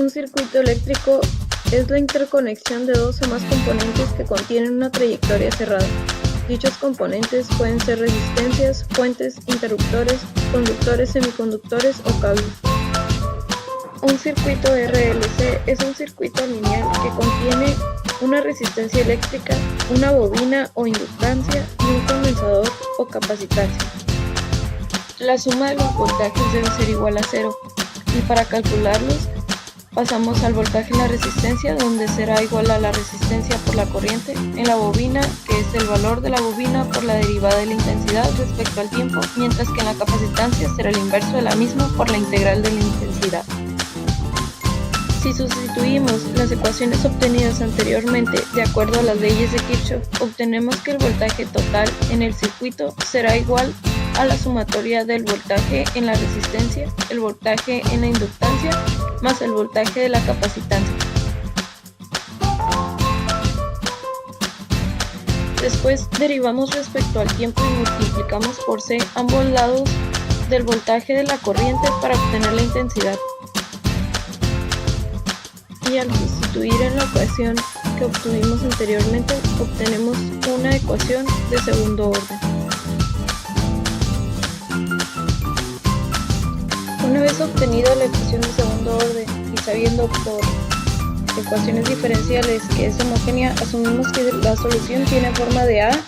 Un circuito eléctrico es la interconexión de dos o más componentes que contienen una trayectoria cerrada. Dichos componentes pueden ser resistencias, fuentes, interruptores, conductores, semiconductores o cables. Un circuito RLC es un circuito lineal que contiene una resistencia eléctrica, una bobina o inductancia y un condensador o capacitancia. La suma de los voltajes debe ser igual a 0 y para calcularlos pasamos al voltaje en la resistencia, donde será igual a la resistencia por la corriente en la bobina, que es el valor de la bobina por la derivada de la intensidad respecto al tiempo, mientras que en la capacitancia será el inverso de la misma por la integral de la intensidad. Si sustituimos las ecuaciones obtenidas anteriormente de acuerdo a las leyes de Kirchhoff, obtenemos que el voltaje total en el circuito será igual a la sumatoria del voltaje en la resistencia, el voltaje en la inductancia, más el voltaje de la capacitancia. Después derivamos respecto al tiempo y multiplicamos por C ambos lados del voltaje de la corriente para obtener la intensidad. Y al sustituir en la ecuación que obtuvimos anteriormente, obtenemos una ecuación de segundo orden. Una vez obtenida la ecuación de segundo orden y sabiendo por ecuaciones diferenciales que es homogénea, asumimos que la solución tiene forma de A.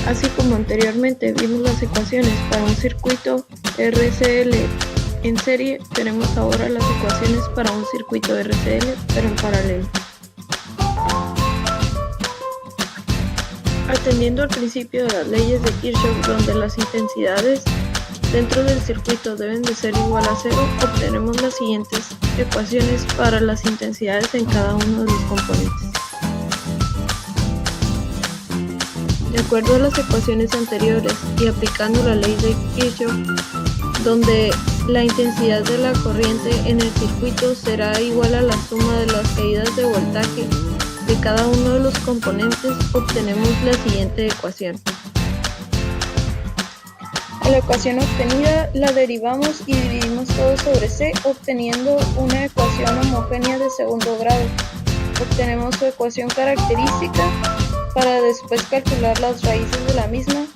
Así como anteriormente vimos las ecuaciones para un circuito RCL en serie, tenemos ahora las ecuaciones para un circuito RCL pero en paralelo. Atendiendo al principio de las leyes de Kirchhoff, donde las intensidades dentro del circuito deben de ser igual a 0, obtenemos las siguientes ecuaciones para las intensidades en cada uno de los componentes. De acuerdo a las ecuaciones anteriores y aplicando la ley de Kirchhoff, donde la intensidad de la corriente en el circuito será igual a la suma de las caídas de voltaje de cada uno de los componentes, obtenemos la siguiente ecuación. A la ecuación obtenida la derivamos y dividimos todo sobre C, obteniendo una ecuación homogénea de segundo grado. Obtenemos su ecuación característica para después calcular las raíces de la misma.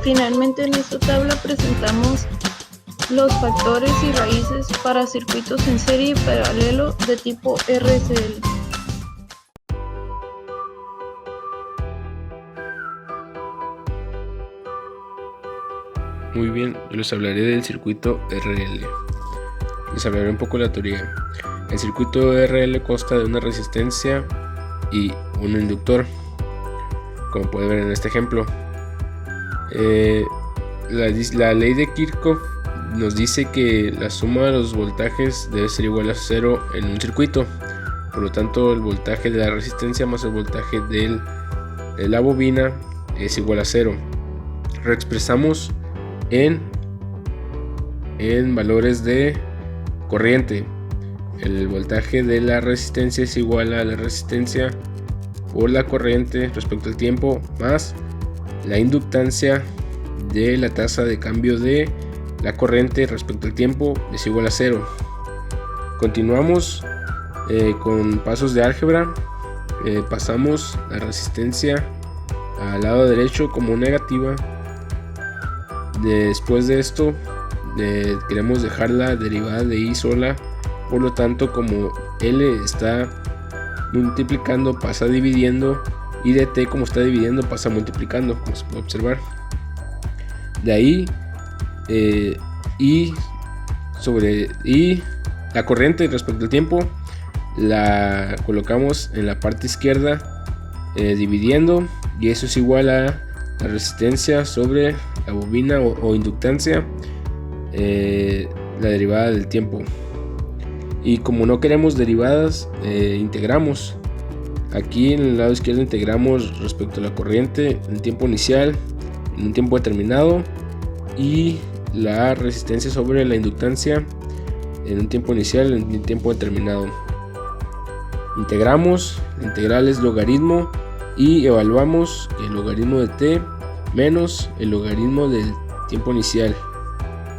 Finalmente, en esta tabla presentamos los factores y raíces para circuitos en serie y paralelo de tipo RCL. Muy bien, yo les hablaré del circuito RL. Les hablaré un poco de la teoría. El circuito RL consta de una resistencia y un inductor, como pueden ver en este ejemplo. La ley de Kirchhoff nos dice que la suma de los voltajes debe ser igual a 0 en un circuito. Por lo tanto, el voltaje de la resistencia más el voltaje de la bobina es igual a 0. Reexpresamos en valores de corriente. El voltaje de la resistencia es igual a la resistencia por la corriente respecto al tiempo más la inductancia de la tasa de cambio de la corriente respecto al tiempo es igual a 0. Continuamos con pasos de álgebra. Pasamos la resistencia al lado derecho como negativa. Después de esto queremos dejar la derivada de I sola, por lo tanto, como L está multiplicando pasa dividiendo y de T como está dividiendo pasa multiplicando, como se puede observar. De ahí I sobre I, la corriente respecto al tiempo la colocamos en la parte izquierda dividiendo, y eso es igual a la resistencia sobre la bobina o inductancia, la derivada del tiempo. Y como no queremos derivadas, integramos. Aquí en el lado izquierdo integramos respecto a la corriente en tiempo inicial, en un tiempo determinado, y la resistencia sobre la inductancia en un tiempo inicial, en un tiempo determinado. Integramos, la integral es logaritmo, y evaluamos el logaritmo de t menos el logaritmo del tiempo inicial.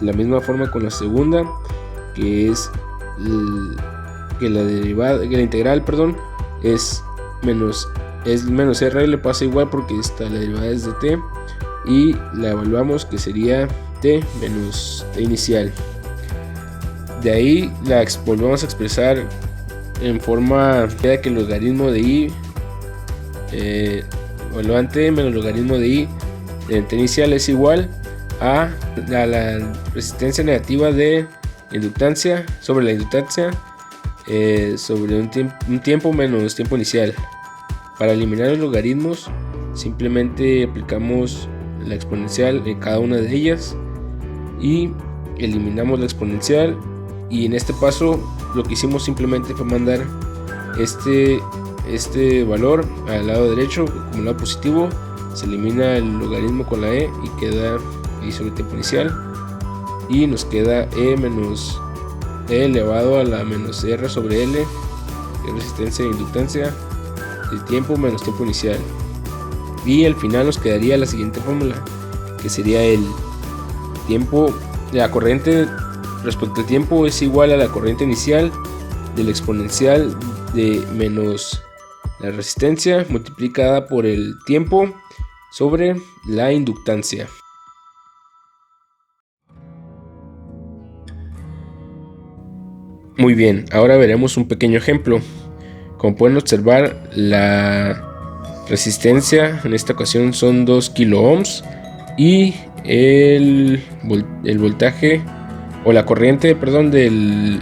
De la misma forma con la segunda, que es que la integral, es menos r, le pasa igual porque la derivada es de t, y la evaluamos, que sería t menos t inicial. De ahí la volvemos a expresar en forma, queda que el logaritmo de i evaluante menos logaritmo de i de t inicial es igual a la resistencia negativa de inductancia sobre la inductancia sobre un tiempo menos tiempo inicial. Para eliminar los logaritmos simplemente aplicamos la exponencial en cada una de ellas y eliminamos la exponencial, y en este paso lo que hicimos simplemente fue mandar este valor al lado derecho como lado positivo, se elimina el logaritmo con la e y queda i sobre tiempo inicial, y nos queda e menos e elevado a la menos r sobre l, que es resistencia e inductancia de tiempo menos tiempo inicial. Y al final nos quedaría la siguiente fórmula, que sería el tiempo, la corriente respecto al tiempo es igual a la corriente inicial de la exponencial de menos la resistencia multiplicada por el tiempo sobre la inductancia. Muy bien, ahora veremos un pequeño ejemplo. Como pueden observar, la resistencia en esta ocasión son 2 kilo ohms y el voltaje o la corriente, de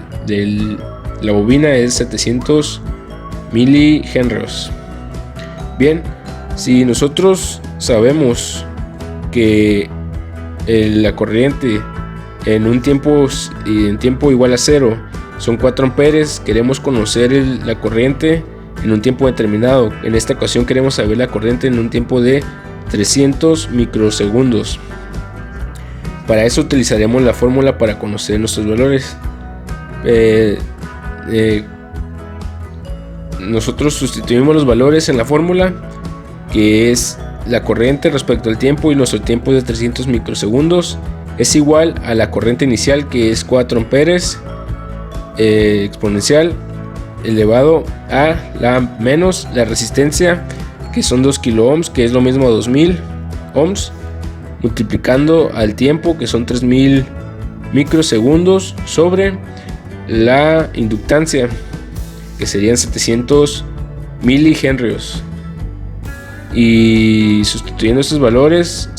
la bobina es 700 milihenrios. Bien, si nosotros sabemos que la corriente en tiempo igual a 0 son 4 amperes, queremos conocer la corriente en un tiempo determinado. En esta ocasión queremos saber la corriente en un tiempo de 300 microsegundos. Para eso utilizaremos la fórmula para conocer nuestros valores. Nosotros sustituimos los valores en la fórmula, que es la corriente respecto al tiempo, y nuestro tiempo de 300 microsegundos es igual a la corriente inicial, que es 4 amperes exponencial elevado a menos la resistencia, que son 2 kilo ohms, que es lo mismo a 2000 ohms, multiplicando al tiempo, que son 3000 microsegundos, sobre la inductancia, que serían 700 milihenrios. Y sustituyendo estos valores,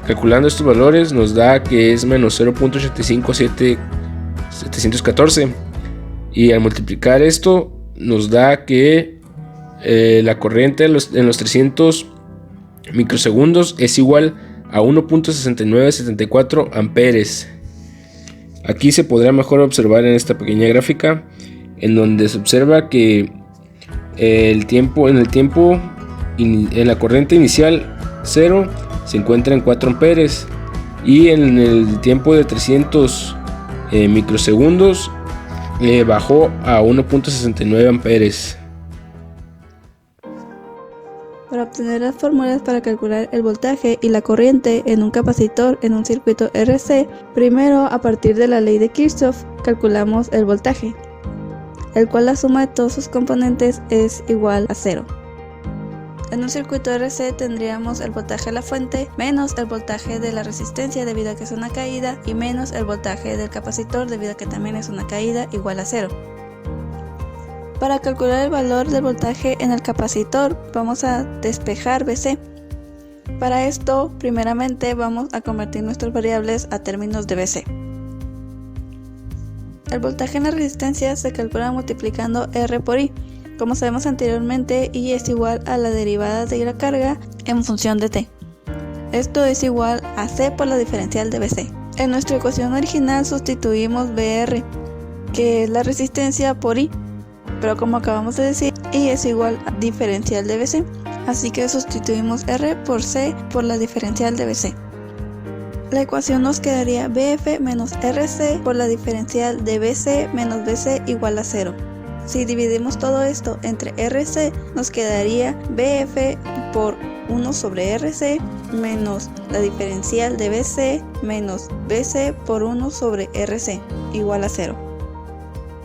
calculando estos valores, nos da que es menos 0.85714, y al multiplicar esto nos da que la corriente en los 300 microsegundos es igual a 1.6974 amperes. Aquí se podrá mejor observar en esta pequeña gráfica, en donde se observa que en la corriente inicial 0 se encuentra en 4 amperes, y en el tiempo de 300 microsegundos bajó a 1.69 amperes. Para obtener las fórmulas para calcular el voltaje y la corriente en un capacitor en un circuito RC, primero, a partir de la ley de Kirchhoff, calculamos el voltaje, el cual la suma de todos sus componentes es igual a 0. En un circuito RC tendríamos el voltaje de la fuente menos el voltaje de la resistencia debido a que es una caída, y menos el voltaje del capacitor debido a que también es una caída, igual a 0. Para calcular el valor del voltaje en el capacitor vamos a despejar BC. Para esto, primeramente vamos a convertir nuestras variables a términos de BC. El voltaje en la resistencia se calcula multiplicando R por I, como sabemos anteriormente, I es igual a la derivada de la carga en función de T. Esto es igual a C por la diferencial de BC. En nuestra ecuación original sustituimos BR, que es la resistencia, por I, pero como acabamos de decir, I es igual a diferencial de BC, así que sustituimos R por C por la diferencial de BC. La ecuación nos quedaría BF menos RC por la diferencial de BC menos BC igual a 0. Si dividimos todo esto entre RC, nos quedaría BF por 1 sobre RC menos la diferencial de BC menos BC por 1 sobre RC igual a 0.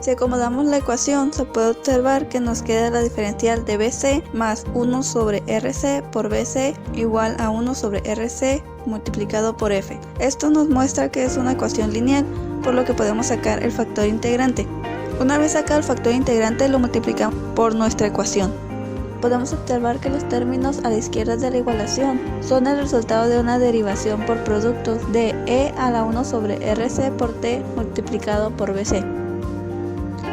Si acomodamos la ecuación, se puede observar que nos queda la diferencial de BC más 1 sobre RC por BC igual a 1 sobre RC multiplicado por F. Esto nos muestra que es una ecuación lineal, por lo que podemos sacar el factor integrante. Una vez sacado el factor integrante, lo multiplicamos por nuestra ecuación. Podemos observar que los términos a la izquierda de la igualación son el resultado de una derivación por productos de E a la 1 sobre RC por T multiplicado por BC.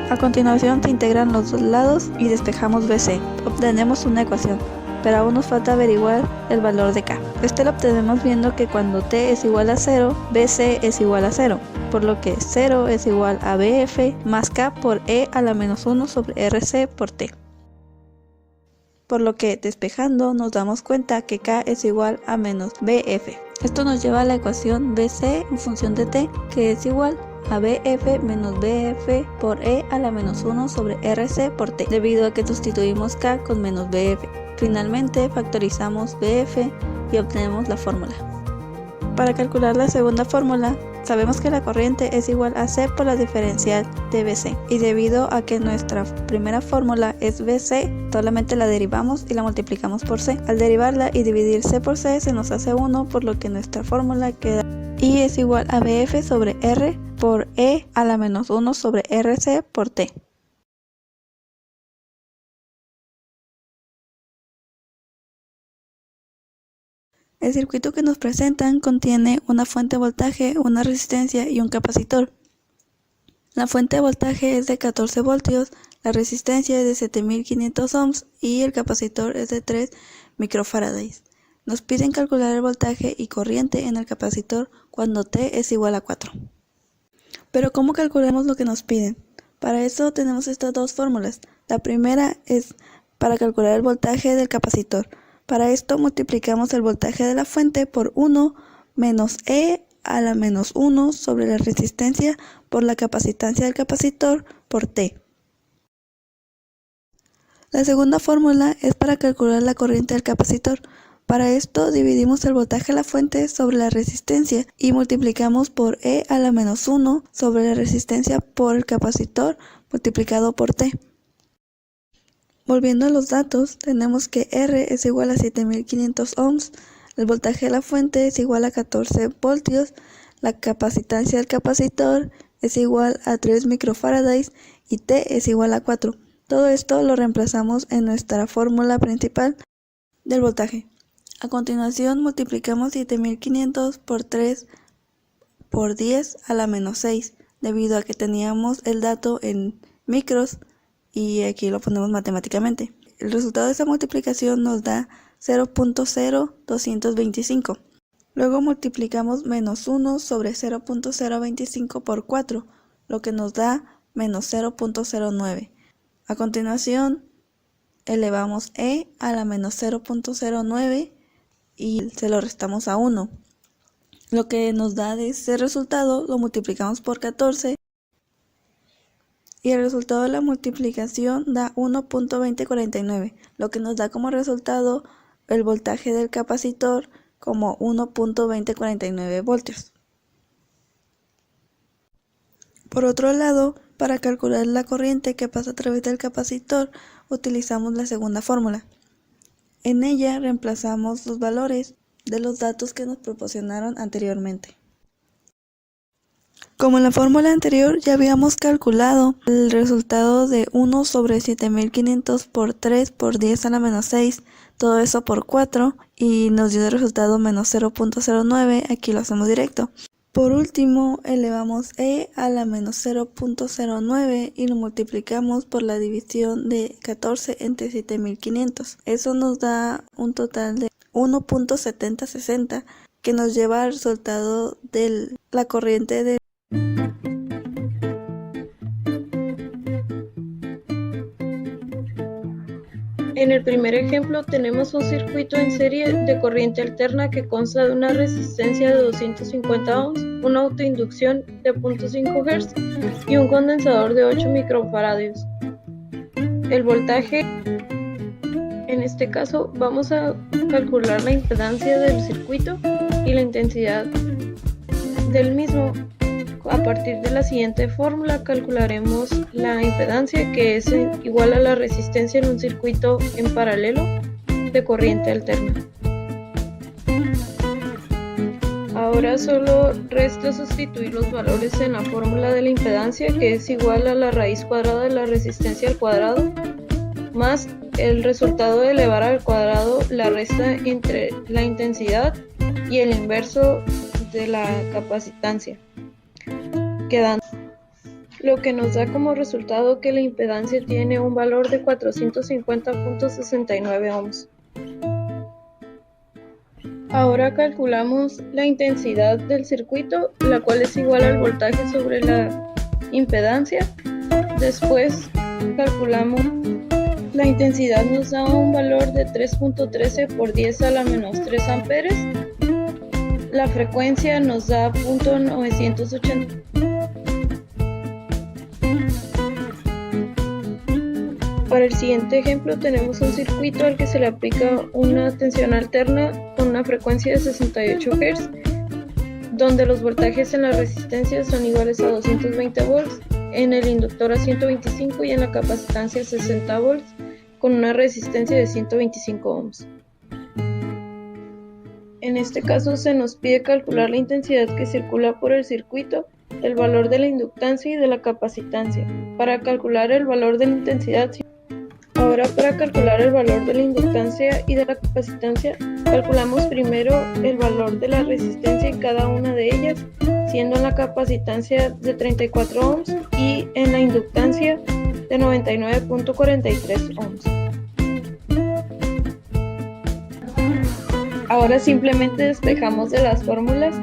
A continuación se integran los dos lados y despejamos BC. Obtenemos una ecuación, pero aún nos falta averiguar el valor de K. Este lo obtenemos viendo que cuando T es igual a 0, BC es igual a 0, por lo que 0 es igual a BF más K por E a la menos 1 sobre RC por T. Por lo que despejando nos damos cuenta que K es igual a menos BF. Esto nos lleva a la ecuación BC en función de T, que es igual a BF menos BF por E a la menos 1 sobre RC por T, debido a que sustituimos K con menos BF. Finalmente factorizamos BF y obtenemos la fórmula. Para calcular la segunda fórmula, sabemos que la corriente es igual a C por la diferencial de BC, y debido a que nuestra primera fórmula es BC, solamente la derivamos y la multiplicamos por C. Al derivarla y dividir C por C se nos hace 1, por lo que nuestra fórmula queda I es igual a BF sobre R por E a la menos 1 sobre RC por T. El circuito que nos presentan contiene una fuente de voltaje, una resistencia y un capacitor. La fuente de voltaje es de 14 voltios, la resistencia es de 7500 ohms y el capacitor es de 3 microfarads. Nos piden calcular el voltaje y corriente en el capacitor cuando T es igual a 4. Pero ¿cómo calculamos lo que nos piden? Para eso tenemos estas dos fórmulas. La primera es para calcular el voltaje del capacitor. Para esto multiplicamos el voltaje de la fuente por 1 menos E a la menos 1 sobre la resistencia por la capacitancia del capacitor por T. La segunda fórmula es para calcular la corriente del capacitor. Para esto dividimos el voltaje de la fuente sobre la resistencia y multiplicamos por E a la menos 1 sobre la resistencia por el capacitor multiplicado por T. Volviendo a los datos, tenemos que R es igual a 7500 ohms, el voltaje de la fuente es igual a 14 voltios, la capacitancia del capacitor es igual a 3 microfarads y T es igual a 4. Todo esto lo reemplazamos en nuestra fórmula principal del voltaje. A continuación multiplicamos 7500 por 3 por 10 a la menos 6, debido a que teníamos el dato en micros y aquí lo ponemos matemáticamente. El resultado de esta multiplicación nos da 0.0225. Luego multiplicamos menos 1 sobre 0.025 por 4, lo que nos da menos 0.09. A continuación elevamos E a la menos 0.09 y se lo restamos a 1. Lo que nos da de ese resultado lo multiplicamos por 14 y el resultado de la multiplicación da 1.2049, lo que nos da como resultado el voltaje del capacitor como 1.2049 voltios. Por otro lado, para calcular la corriente que pasa a través del capacitor, utilizamos la segunda fórmula. En ella reemplazamos los valores de los datos que nos proporcionaron anteriormente. Como en la fórmula anterior ya habíamos calculado el resultado de 1 sobre 7500 por 3 por 10 a la menos 6, todo eso por 4 y nos dio de resultado menos 0.09, aquí lo hacemos directo. Por último, elevamos E a la menos 0.09 y lo multiplicamos por la división de 14 entre 7500. Eso nos da un total de 1.7060 que nos lleva al resultado de la corriente de En el primer ejemplo tenemos un circuito en serie de corriente alterna que consta de una resistencia de 250 ohms, una autoinducción de 0.5 Hz y un condensador de 8 microfarads. El voltaje En este caso vamos a calcular la impedancia del circuito y la intensidad del mismo. A partir de la siguiente fórmula calcularemos la impedancia, que es igual a la resistencia en un circuito en paralelo de corriente alterna. Ahora solo resta sustituir los valores en la fórmula de la impedancia, que es igual a la raíz cuadrada de la resistencia al cuadrado, más el resultado de elevar al cuadrado la resta entre la intensidad y el inverso de la capacitancia, quedando lo que nos da como resultado que la impedancia tiene un valor de 450.69 ohms. Ahora calculamos la intensidad del circuito, la cual es igual al voltaje sobre la impedancia. Después calculamos la intensidad, nos da un valor de 3.13 por 10 a la menos 3 amperes. La frecuencia nos da 0.980. Para el siguiente ejemplo tenemos un circuito al que se le aplica una tensión alterna con una frecuencia de 68 Hz, donde los voltajes en la resistencia son iguales a 220 volts, en el inductor a 125 y en la capacitancia a 60 volts, con una resistencia de 125 ohms. En este caso se nos pide calcular la intensidad que circula por el circuito, el valor de la inductancia y de la capacitancia. Para calcular el valor de la intensidad, ahora para calcular el valor de la inductancia y de la capacitancia, calculamos primero el valor de la resistencia en cada una de ellas, siendo en la capacitancia de 34 ohms y en la inductancia de 99.43 ohms. Ahora simplemente despejamos de las fórmulas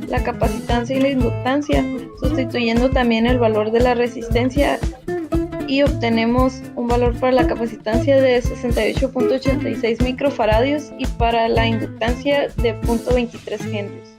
la capacitancia y la inductancia, sustituyendo también el valor de la resistencia, y obtenemos un valor para la capacitancia de 68.86 microfaradios y para la inductancia de 0.23 henrios.